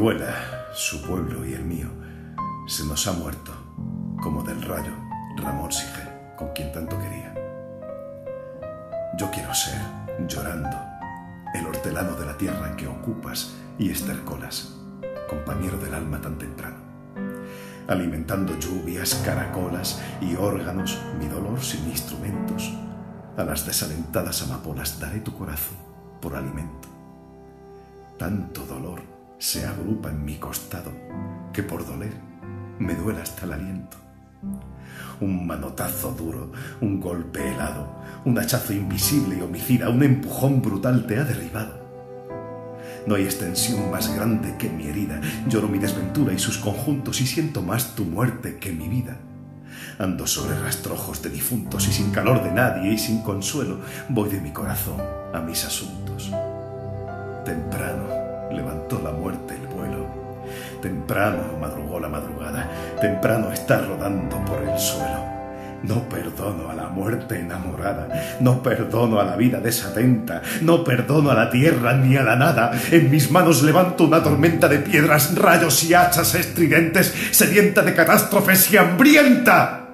Orihuela, su pueblo y el mío, se nos ha muerto, como del rayo Ramón Sige, con quien tanto quería. Yo quiero ser, llorando, el hortelano de la tierra que ocupas y estercolas, compañero del alma tan temprano. Alimentando lluvias, caracolas y órganos, mi dolor sin instrumentos, a las desalentadas amapolas daré tu corazón por alimento. Tanto dolor se agrupa en mi costado que por doler me duele hasta el aliento. Un manotazo duro, un golpe helado, un hachazo invisible y homicida, un empujón brutal te ha derribado. No hay extensión más grande que mi herida. Lloro mi desventura y sus conjuntos y siento más tu muerte que mi vida. Ando sobre rastrojos de difuntos y sin calor de nadie y sin consuelo voy de mi corazón a mis asuntos. Temprano levantó la muerte el vuelo. Temprano madrugó la madrugada. Temprano está rodando por el suelo. No perdono a la muerte enamorada, no perdono a la vida desatenta, no perdono a la tierra ni a la nada. En mis manos levanto una tormenta de piedras, rayos y hachas estridentes, sedienta de catástrofes y hambrienta.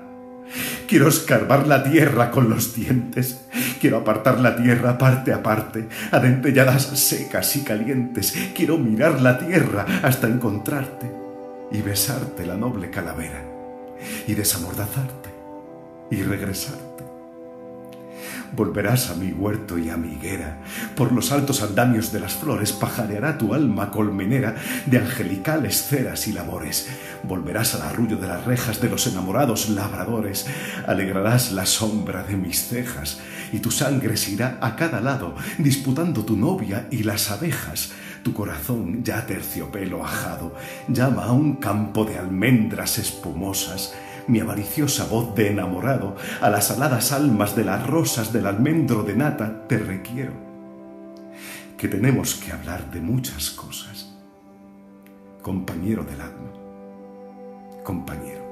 Quiero escarbar la tierra con los dientes, quiero apartar la tierra parte a parte, a dentelladas secas y calientes. Quiero mirar la tierra hasta encontrarte y besarte la noble calavera y desamordazarte y regresarte. Volverás a mi huerto y a mi higuera, por los altos andamios de las flores pajareará tu alma colmenera de angelicales ceras y labores. Volverás al arrullo de las rejas de los enamorados labradores, alegrarás la sombra de mis cejas y tu sangre se irá a cada lado, disputando tu novia y las abejas. Tu corazón ya terciopelo ajado llama a un campo de almendras espumosas. Mi avariciosa voz de enamorado a las aladas almas de las rosas del almendro de nata te requiero. Que tenemos que hablar de muchas cosas. Compañero del alma, compañero.